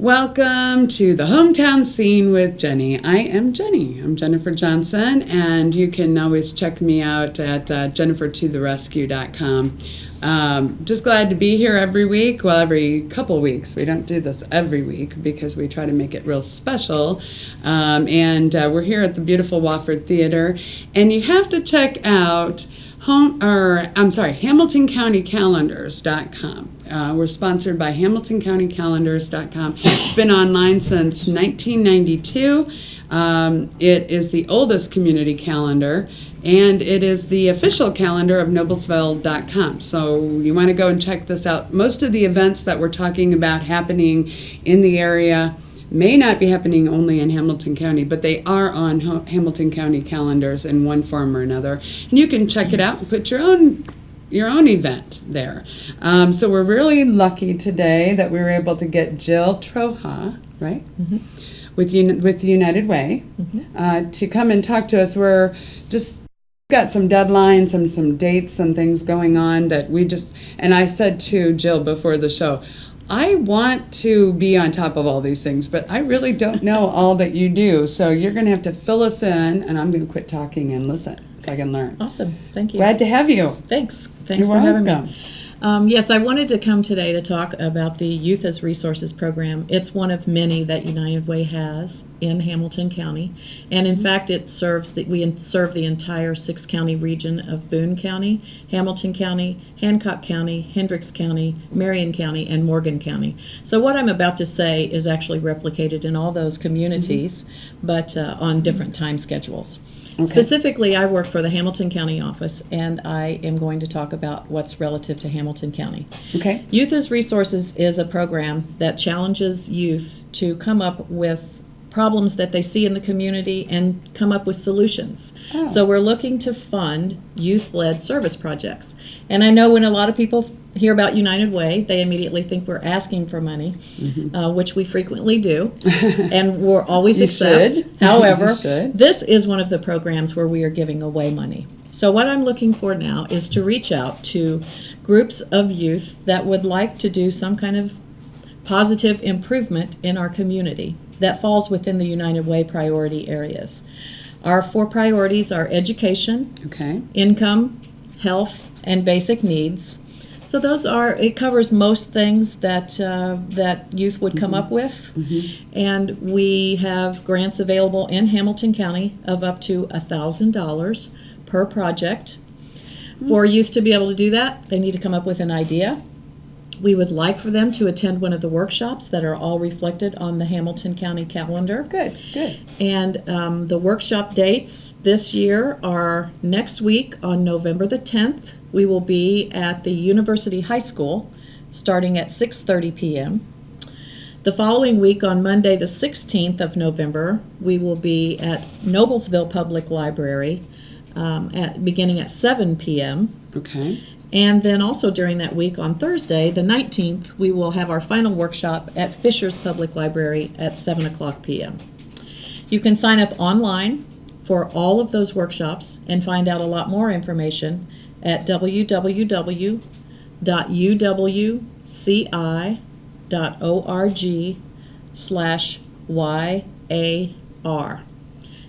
Welcome to the Hometown Scene with Jenny. I am Jenny. I'm Jennifer Johnson, and you can always check me out at jennifertotherescue.com. Just glad to be here every week. Well, every couple weeks. We don't do this every week because we try to make it real special. And we're here at the beautiful Wofford Theater, and you have to check out HamiltonCountyCalendars.com. We're sponsored by HamiltonCountyCalendars.com. It's been online since 1992. It is the oldest community calendar, and it is the official calendar of Noblesville.com. So you want to go and check this out. Most of the events that we're talking about happening in the area may not be happening only in Hamilton County, but they are on Hamilton County calendars in one form or another. And you can check it out and put your own event there. So we're really lucky today that we were able to get Jill Troha, right? Mm-hmm. with the United Way, to come and talk to us. We're just got some deadlines and some dates and things going on that and I said to Jill before the show, I want to be on top of all these things, but I really don't know all that you do. So you're going to have to fill us in, and I'm going to quit talking and listen so I can learn. Awesome. Thank you. Glad to have you. Thanks You're for having welcome. me. Yes, I wanted to come today to talk about the Youth as Resources program. It's one of many that United Way has in Hamilton County, and in fact, we serve the entire 6-county region of Boone County, Hamilton County, Hancock County, Hendricks County, Marion County, and Morgan County. So what I'm about to say is actually replicated in all those communities, but on different time schedules. Okay. Specifically, I work for the Hamilton County office, and I am going to talk about what's relative to Hamilton County. Okay. Youth as Resources is a program that challenges youth to come up with problems that they see in the community and come up with solutions. Oh. So we're looking to fund youth-led service projects. And I know when a lot of people hear about United Way, they immediately think we're asking for money, which we frequently do, and we'll always accept. However, this is one of the programs where we are giving away money. So what I'm looking for now is to reach out to groups of youth that would like to do some kind of positive improvement in our community that falls within the United Way priority areas. Our 4 priorities are education, income, health, and basic needs. So it covers most things that youth would come up with. And we have grants available in Hamilton County of up to $1,000 per project. For youth to be able to do that, they need to come up with an idea. We would like for them to attend one of the workshops that are all reflected on the Hamilton County calendar. Good. And the workshop dates this year are next week on November the 10th. We will be at the University High School starting at 6:30 p.m. The following week on Monday the 16th of November, we will be at Noblesville Public Library beginning at 7 p.m. Okay. And then also during that week on Thursday, the 19th, we will have our final workshop at Fisher's Public Library at 7 o'clock p.m. You can sign up online for all of those workshops and find out a lot more information at www.uwci.org/YAR.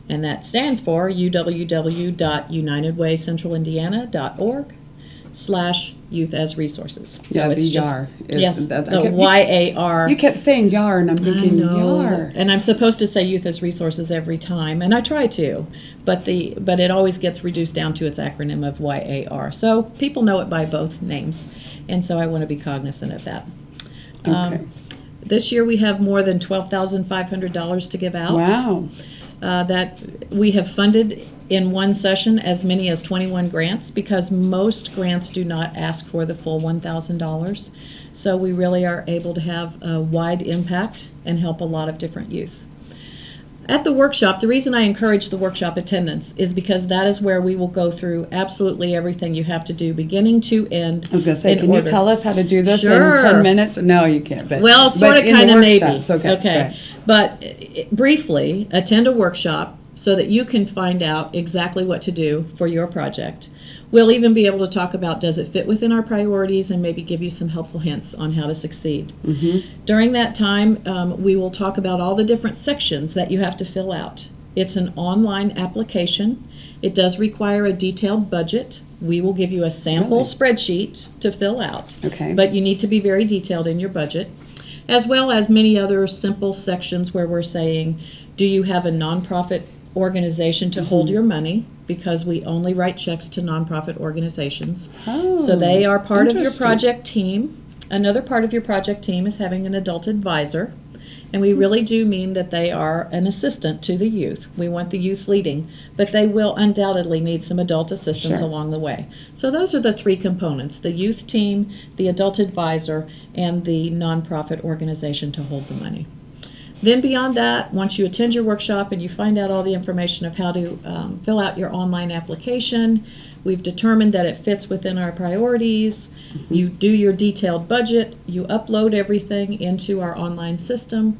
And that stands for www.unitedwaycentralindiana.org/youth as resources. So it's YAR. Yes, the YAR. You kept saying YAR, and I'm thinking YAR. And I'm supposed to say youth as resources every time, and I try to, but it always gets reduced down to its acronym of YAR. So people know it by both names, and so I want to be cognizant of that. Okay. This year we have more than $12,500 to give out. Wow. That we have funded in one session as many as 21 grants, because most grants do not ask for the full $1,000. So we really are able to have a wide impact and help a lot of different youth. At the workshop, the reason I encourage the workshop attendance is because that is where we will go through absolutely everything you have to do, beginning to end. I was going to say, can you tell us how to do this in 10 minutes? No, you can't. Well, sort of, kind of, maybe. Okay. Right. But briefly, attend a workshop so that you can find out exactly what to do for your project. We'll even be able to talk about, does it fit within our priorities, and maybe give you some helpful hints on how to succeed. During that time, we will talk about all the different sections that you have to fill out. It's an online application. It does require a detailed budget. We will give you a sample spreadsheet to fill out. Okay. But you need to be very detailed in your budget, as well as many other simple sections where we're saying, do you have a nonprofit organization to hold your money? Because we only write checks to nonprofit organizations. So they are part of your project team. Another part of your project team is having an adult advisor. And we really do mean that they are an assistant to the youth. We want the youth leading, but they will undoubtedly need some adult assistance along the way. So those are the three components: the youth team, the adult advisor, and the nonprofit organization to hold the money. Then beyond that, once you attend your workshop and you find out all the information of how to fill out your online application, we've determined that it fits within our priorities. You do your detailed budget, you upload everything into our online system,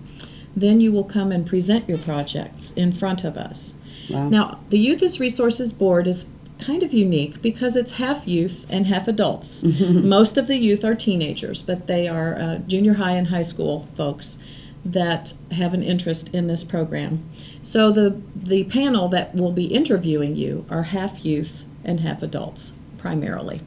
then you will come and present your projects in front of us. Wow. Now, the Youth Resources Board is kind of unique because it's half youth and half adults. Most of the youth are teenagers, but they are junior high and high school folks that have an interest in this program. So the panel that will be interviewing you are half youth and half adults, primarily.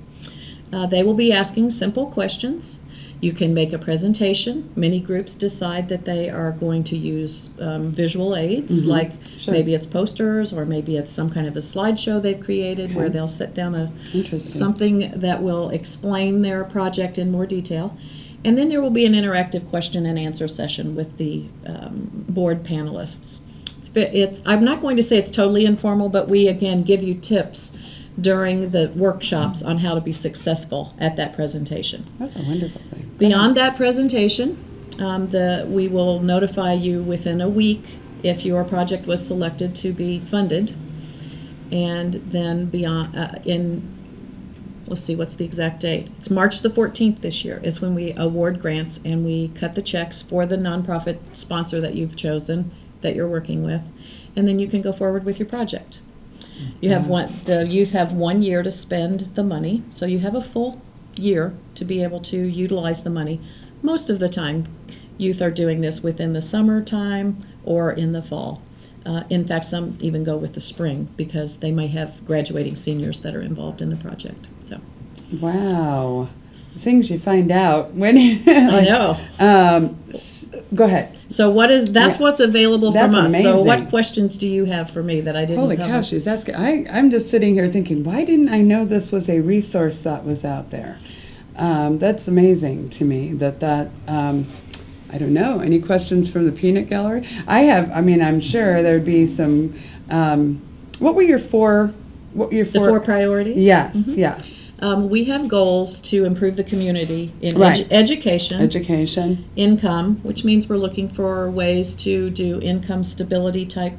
They will be asking simple questions. You can make a presentation. Many groups decide that they are going to use visual aids, like maybe it's posters or maybe it's some kind of a slideshow they've created where they'll set down something that will explain their project in more detail. And then there will be an interactive question and answer session with the board panelists. I'm not going to say it's totally informal, but we, again, give you tips during the workshops on how to be successful at that presentation. That's a wonderful thing. Beyond that presentation, we will notify you within a week if your project was selected to be funded. And then let's see, what's the exact date? It's March the 14th this year is when we award grants and we cut the checks for the nonprofit sponsor that you've chosen, that you're working with, and then you can go forward with your project. The youth have 1 year to spend the money, so you have a full year to be able to utilize the money. Most of the time, youth are doing this within the summertime or in the fall. In fact, some even go with the spring because they might have graduating seniors that are involved in the project. So, wow, things you find out when I know. Go ahead. So that's what's available That's from us. amazing. So what questions do you have for me that I didn't Holy cover? cow, she's asking. I'm just sitting here thinking, why didn't I know this was a resource that was out there? That's amazing to me that I don't know. Any questions from the peanut gallery? I'm sure there'd be some. What were your four? The four priorities? Yes, yes. We have goals to improve the community in education, income, which means we're looking for ways to do income stability type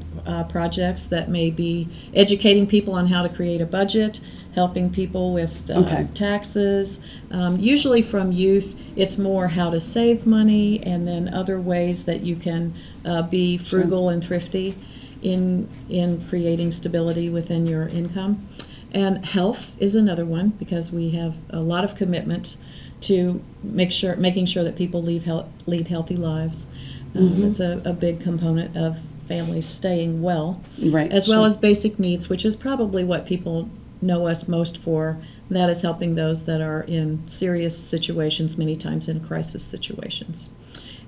projects that may be educating people on how to create a budget, helping people with taxes. Usually from youth, it's more how to save money and then other ways that you can be frugal and thrifty in creating stability within your income. And health is another one because we have a lot of commitment to making sure that people lead healthy lives. It's a big component of families staying well, as well as basic needs, which is probably what people know us most for. That is helping those that are in serious situations, many times in crisis situations.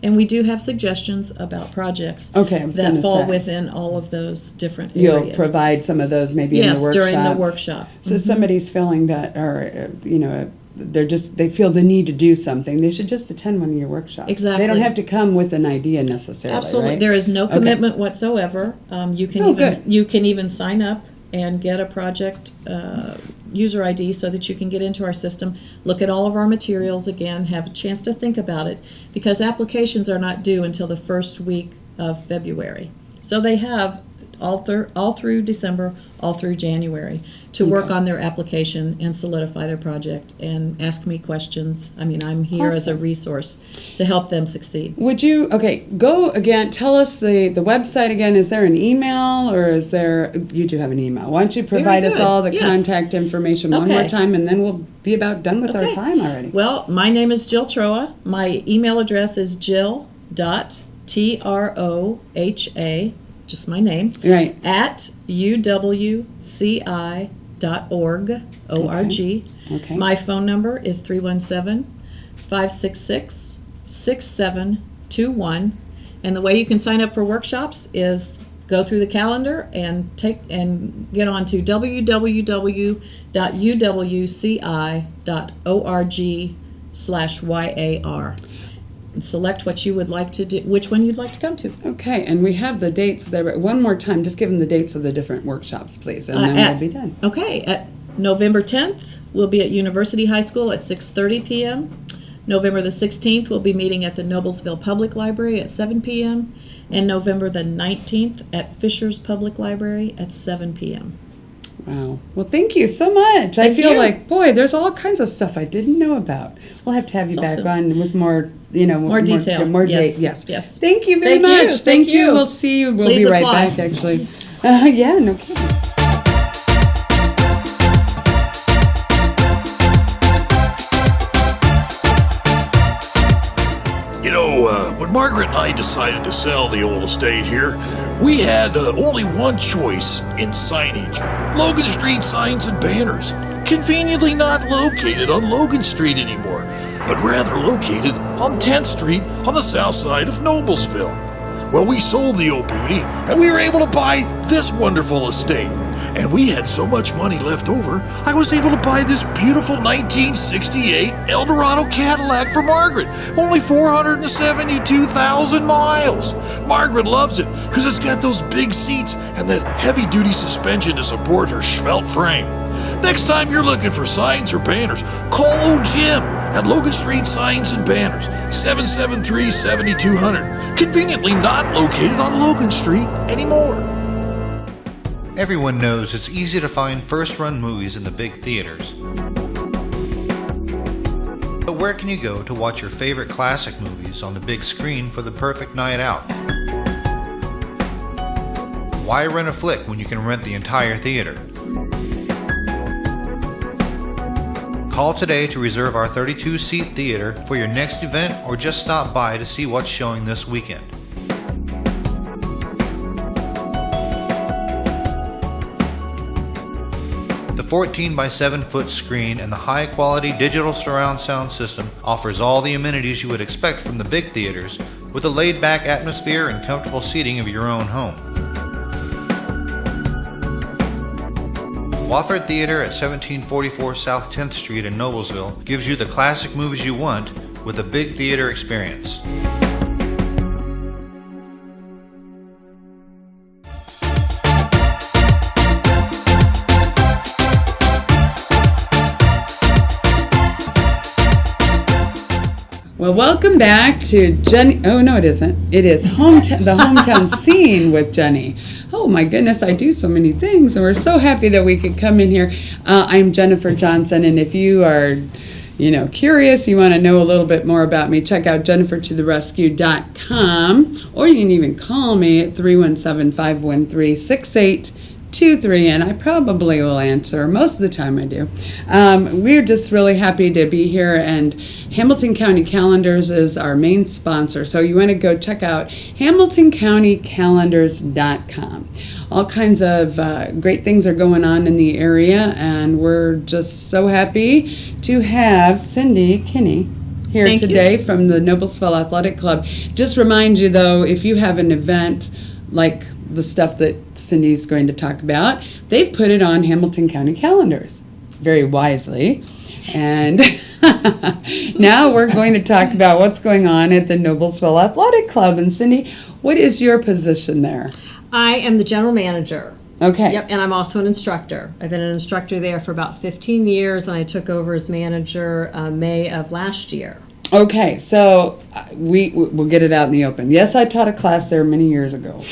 And we do have suggestions about projects that fall within all of those different areas. You'll provide some of those maybe in the workshops. Yes, during the workshop. So somebody's feeling that, or they feel the need to do something. They should just attend one of your workshops. Exactly. They don't have to come with an idea necessarily. Absolutely, right? There is no commitment whatsoever. You can even sign up and get a project user ID so that you can get into our system, look at all of our materials again, have a chance to think about it, because applications are not due until the first week of February. So they have all through December, all through January, to work on their application and solidify their project and ask me questions. I mean, I'm here as a resource to help them succeed. Would you, go again, tell us the website again. Is there an email or is there, you do have an email. Why don't you provide us all the contact information one more time, and then we'll be about done with our time already. Well, my name is Jill Troha. My email address is jill.troha, just my name, at uwci.org, O-R-G. Okay. My phone number is 317-566-6721. And the way you can sign up for workshops is go through the calendar and get on to www.uwci.org/YAR. And select what you would like to do, which one you'd like to come to. Okay, and we have the dates there. One more time, just give them the dates of the different workshops, please, and then we'll be done. Okay, at November 10th, we'll be at University High School at 6:30 p.m. November the 16th, we'll be meeting at the Noblesville Public Library at 7 p.m. And November the 19th at Fisher's Public Library at 7 p.m. Wow. Well, thank you so much. I feel like, boy, there's all kinds of stuff I didn't know about. We'll have to have you back on with more, more detail. More yes. Yes. Thank you very much. Thank you. We'll see you. We'll Please be right apply. back, actually. Yeah, no kidding. When Margaret and I decided to sell the old estate here, we had only one choice in signage: Logan Street signs and banners. Conveniently not located on Logan Street anymore, but rather located on 10th Street on the south side of Noblesville. Well, we sold the old beauty, and we were able to buy this wonderful estate. And we had so much money left over, I was able to buy this beautiful 1968 Eldorado Cadillac for Margaret. Only 472,000 miles. Margaret loves it because it's got those big seats and that heavy-duty suspension to support her svelte frame. Next time you're looking for signs or banners, call old Jim at Logan Street Signs and Banners, 773-7200. Conveniently not located on Logan Street anymore. Everyone knows it's easy to find first-run movies in the big theaters. But where can you go to watch your favorite classic movies on the big screen for the perfect night out? Why rent a flick when you can rent the entire theater? Call today to reserve our 32-seat theater for your next event, or just stop by to see what's showing this weekend. The 14 by 7 foot screen and the high quality digital surround sound system offers all the amenities you would expect from the big theaters, with a laid back atmosphere and comfortable seating of your own home. Wofford Theater at 1744 South 10th Street in Noblesville gives you the classic movies you want with a big theater experience. Well, welcome back to Jenni. Oh, no, it isn't. It is the hometown scene with Jenni. Oh, my goodness, I do so many things, and we're so happy that we could come in here. I'm Jennifer Johnson, and if you are, curious, you want to know a little bit more about me, check out jennifertotherescue.com, or you can even call me at 317-513-6823, and I probably will answer. Most of the time I do. We're just really happy to be here, and Hamilton County Calendars is our main sponsor. So you want to go check out HamiltonCountyCalendars.com. All kinds of great things are going on in the area, and we're just so happy to have Cindy Kinney here today from the Noblesville Athletic Club. Just remind you, though, if you have an event like the stuff that Cindy's going to talk about, they've put it on Hamilton County Calendars very wisely. And now we're going to talk about what's going on at the Noblesville Athletic Club. And Cindy, what is your position there? I am the general manager. Okay. Yep, and I'm also an instructor. I've been an instructor there for about 15 years, and I took over as manager May of last year. Okay, so we'll get it out in the open. Yes, I taught a class there many years ago.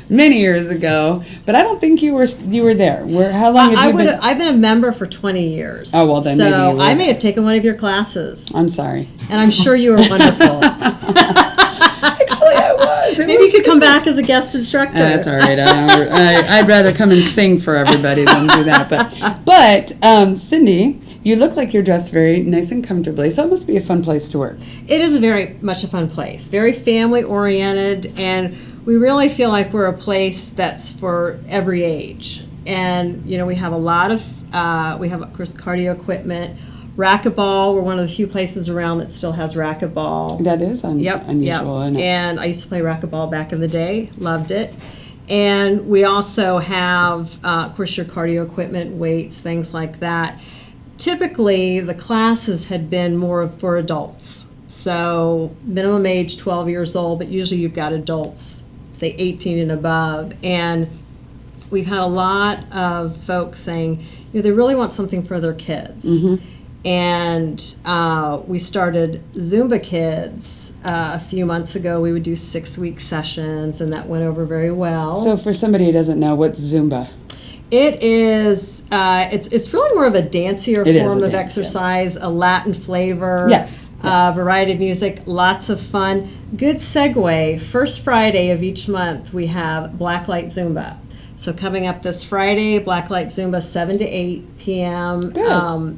many years ago, but I don't think you were there. How long have you been? I've been a member for 20 years. Oh, well, then so maybe you were. I may have taken one of your classes, I'm sorry. and I'm sure you were wonderful. Actually, I was. Maybe you could come back as a guest instructor. That's all right. I'd rather come and sing for everybody than do that. But Cindy, you look like you're dressed very nice and comfortably, so it must be a fun place to work. It is very much a fun place, very family oriented, and we really feel like we're a place that's for every age. And we have a lot of we have, of course, cardio equipment. Racquetball, we're one of the few places around that still has racquetball. That is unusual. Isn't it? And I used to play racquetball back in the day, loved it. And we also have, of course, your cardio equipment, weights, things like that. Typically, the classes had been more for adults. So minimum age 12 years old, but usually you've got adults, say 18 and above. And we've had a lot of folks saying, they really want something for their kids. Mm-hmm. And we started Zumba Kids a few months ago. We would do 6-week sessions, and that went over very well. So for somebody who doesn't know, what's Zumba? It is, it's really more of a dancier form of exercise, a Latin flavor. Yes. Variety of music, lots of fun. Good segue, first Friday of each month we have Blacklight Zumba. So coming up this Friday, Blacklight Zumba 7 to 8 p.m. Good.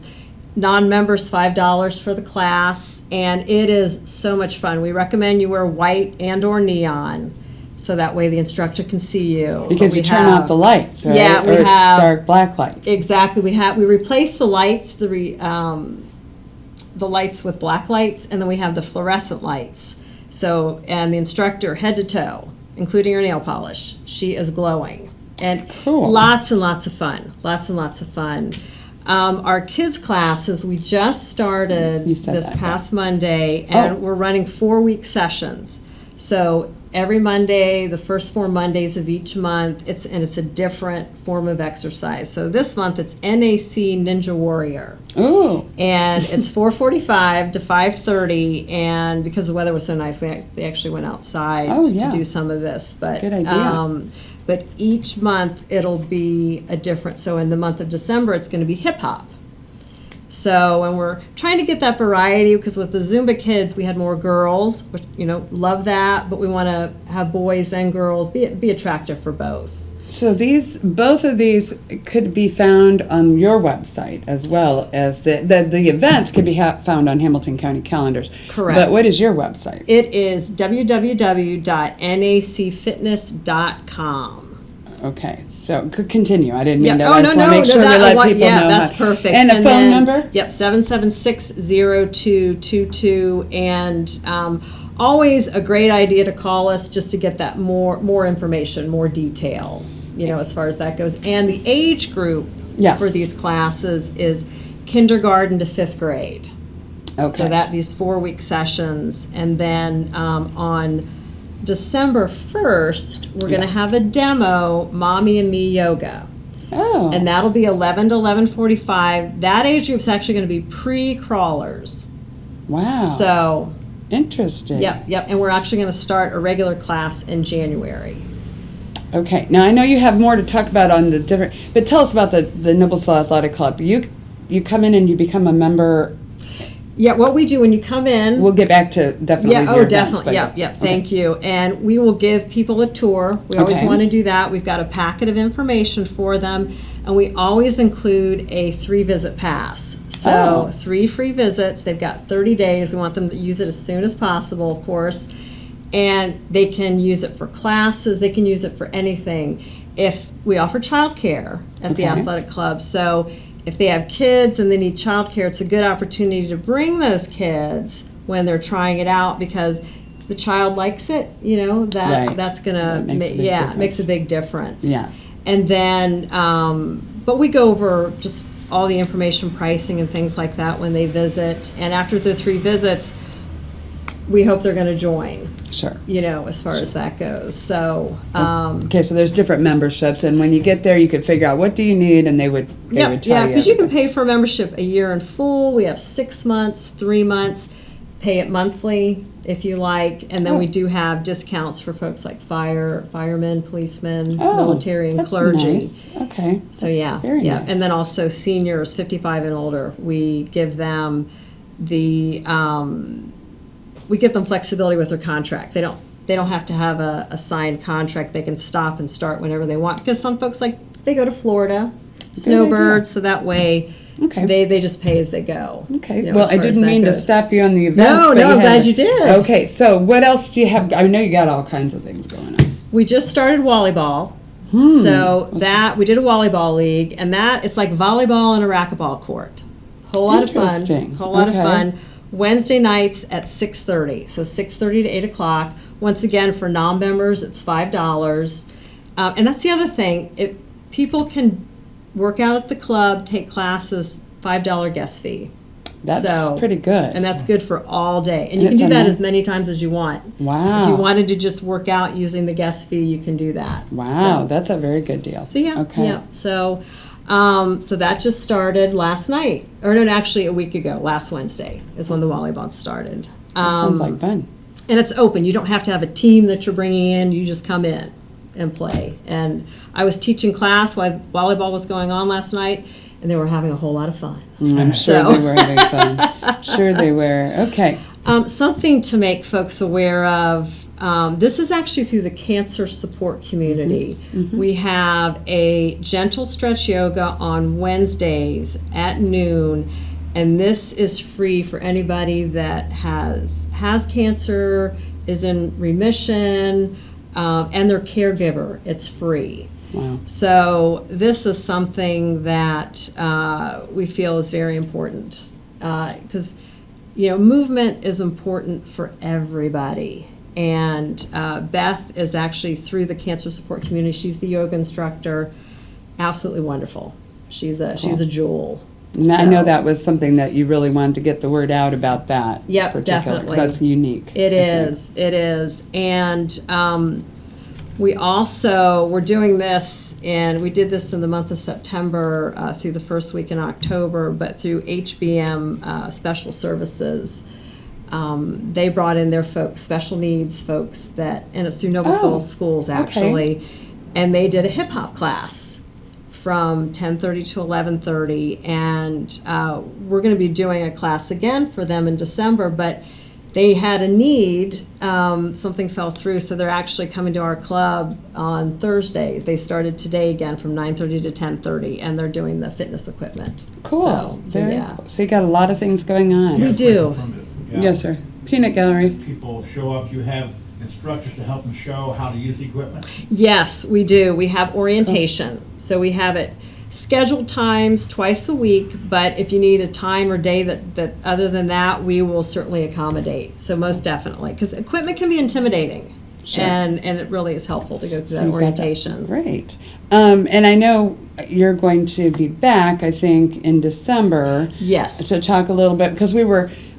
Non-members $5 for the class, and it is so much fun. We recommend you wear white and or neon, so that way the instructor can see you. Because you turn off the lights, right? Yeah, or it's dark black light. Exactly. We replace the lights, the lights with black lights, and then we have the fluorescent lights. So, and the instructor, head to toe, including her nail polish, she is glowing. And cool. Lots and lots of fun. Lots and lots of fun. Our kids' classes, we just started this past Monday, and we're running 4-week sessions. So every Monday, the first 4 Mondays of each month, it's a different form of exercise. So this month it's NAC Ninja Warrior. Ooh. And it's 4:45 to 5:30, and because the weather was so nice, they actually went outside to do some of this. But good idea. But each month it'll be a different. So in the month of December, it's going to be hip hop. So, and we're trying to get that variety, because with the Zumba Kids, we had more girls, which, love that, but we want to have boys and girls, be attractive for both. So both of these could be found on your website, as well as the events could be found on Hamilton County calendars. Correct. But what is your website? It is www.nacfitness.com. Okay, so continue. I didn't mean that. Oh, I just want to make sure we let people know. Yeah, that's perfect. And the phone number? Yep, 776-0222. And always a great idea to call us just to get that more information, more detail, as far as that goes. And the age group for these classes is kindergarten to 5th grade. Okay. So these 4-week sessions. And then on December 1st, we're going to have a demo, Mommy and Me Yoga. Oh. And that'll be 11 to 11:45. That age group's actually going to be pre-crawlers. Wow. So. Interesting. Yep. And we're actually going to start a regular class in January. Okay. Now, I know you have more to talk about on the different, but tell us about the Noblesville Athletic Club. You come in and you become a member. Yeah, what we do when you come in. We'll get back to definitely. Yeah, your definitely. Events, yeah. Thank you. And we will give people a tour. We always want to do that. We've got a packet of information for them, and we always include a 3-visit pass. So 3 free visits. They've got 30 days. We want them to use it as soon as possible, of course. And they can use it for classes. They can use it for anything. If we offer childcare at the athletic club, so if they have kids and they need childcare, it's a good opportunity to bring those kids when they're trying it out, because the child likes it. That's gonna makes a big difference. Yeah. And then, but we go over just all the information, pricing, and things like that when they visit. And after the 3 visits, we hope they're going to join. Sure. As far as that goes. So. Okay, so there's different memberships, and when you get there, you could figure out what do you need, and they would tell you. Yeah, because you can pay for a membership a year in full. We have 6 months, 3 months. pay it monthly if you like, and then we do have discounts for folks like firemen, policemen, military, and that's clergy. nice. Okay. So That's yeah, very yeah, nice. and then also seniors 55 and older, we give them flexibility with their contract. They don't have to have a signed contract. They can stop and start whenever they want, because some folks they go to Florida, snowbirds, so that way Okay. they just pay as they go. Okay. you know, Well, as I far as didn't that mean to goes. stop you on the events. No, but I'm had glad a- you did. Okay. So what else do you have? I know you got all kinds of things going on. We just started volleyball. So that we did a volleyball league, and it's like volleyball on a racquetball court. Whole lot of fun. Interesting. Whole lot Okay. of fun. Wednesday nights at 6:30. So 6:30 to 8 o'clock. Once again, for non-members, it's $5. And that's the other thing. If people can work out at the club, take classes, $5 guest fee. That's So- pretty good. And that's good for all day. And you And can it's do a that nice- as many times as you want. Wow. If you wanted to just work out using the guest fee, you can do that. Wow, So- that's a very good deal. so yeah, Okay. yeah. So that just started last night, or no, actually a week ago. Last Wednesday is when the volleyball started. That sounds like fun. And it's open. You don't have to have a team that you're bringing in. You just come in and play. And I was teaching class while volleyball was going on last night, and they were having a whole lot of fun. I'm sure So- they were having fun. Sure they were. Okay. Something to make folks aware of, this is actually through the cancer support community. We have a gentle stretch yoga on Wednesdays at noon, and this is free for anybody that has cancer, is in remission, and their caregiver. It's free. Wow. So this is something that we feel is very important, because movement is important for everybody. And Beth is actually through the cancer support community. She's the yoga instructor. Absolutely wonderful. She's a jewel. And I know So- that was something that you really wanted to get the word out about that. Yep, particular, 'cause definitely. That's unique. It I think. is. It is. And we're doing this, and we did this in the month of September through the first week in October, but through HBM Special Services. They brought in their folks, special needs folks, and it's through Noblesville Oh, Schools okay. actually, and they did a hip hop class from 10:30 to 11:30, and we're going to be doing a class again for them in December, but they had a need, something fell through, so they're actually coming to our club on Thursday. They started today again from 9:30 to 10:30, and they're doing the fitness equipment. Cool. So Very yeah. cool. So you got a lot of things going on. We do. Yes, sir. Peanut gallery. People show up, you have instructors to help them show how to use the equipment? Yes, we do. We have orientation. So we have it scheduled times twice a week, but if you need a time or day that other than that, we will certainly accommodate. So most definitely, because equipment can be intimidating. Sure. And it really is helpful to go through So that you've got orientation. Great. And I know you're going to be back, I think, in December. Yes. To talk a little bit, because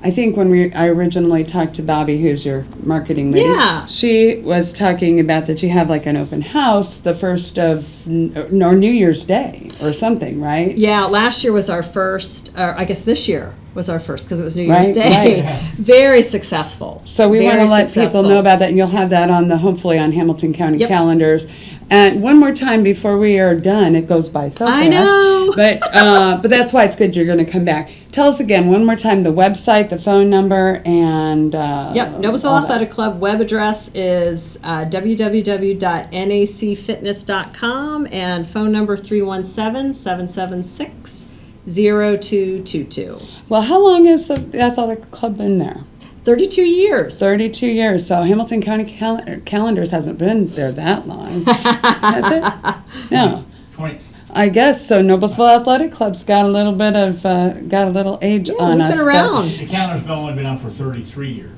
I think when I originally talked to Bobby, who's your marketing lady, Yeah. she was talking about that you have like an open house the first of, or New Year's Day or something, right? Yeah, last year was our first, or I guess this year was our first, because it was New Year's Right, Day. right. Very successful. So we want to Very let successful. people know about that, and you'll have that hopefully on Hamilton County Yep. calendars. And one more time before we are done, it goes by so fast. I know. But that's why it's good you're going to come back. Tell us again one more time the website, the phone number, and Yep, Noblesville all that. Athletic Club web address is www.nacfitness.com, and phone number 317-776-0222. Well, how long has the athletic club been there? 32 years. 32 years. So Hamilton County calendars hasn't been there that long, has it? No. 20, I guess so. Noblesville Athletic Club's got a little bit of got a little age on we've us. been but around. the calendar's only been on for 33 years.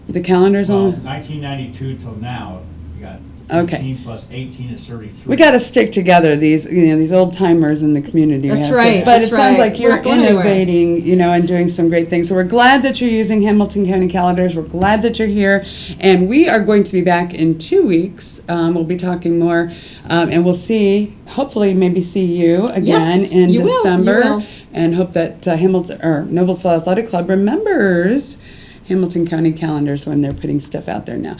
The calendar's Well, on. 1992 till now, you got Okay. 18 plus 18 is 33. We got to stick together. These old timers in the community. We That's have to- right, But that's it sounds right. like you're We're not going anywhere. innovating, and doing some great things. So we're glad that you're using Hamilton County calendars. We're glad that you're here, and we are going to be back in 2 weeks. We'll be talking more, and we'll hopefully maybe see you again Yes, in you will, you December, will. and hope that Hamilton or Noblesville Athletic Club remembers Hamilton County Calendars when they're putting stuff out there now.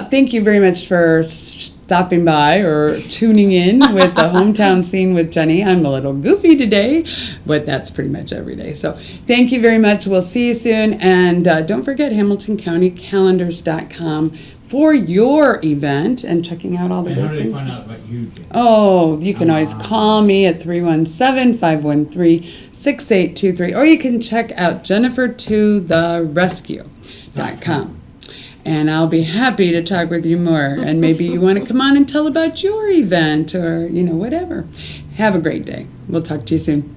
Thank you very much for stopping by or tuning in with the Hometown Scene with Jenni. I'm a little goofy today, but that's pretty much every day. So thank you very much. We'll see you soon. And don't forget HamiltonCountyCalendars.com for your event and checking out all the And how great do they things. find out about you, Jim? Oh, you can always call me at 317-513-6823, or you can check out JenniferToTheRescue.com. And I'll be happy to talk with you more. And maybe you want to come on and tell about your event or, whatever. Have a great day. We'll talk to you soon.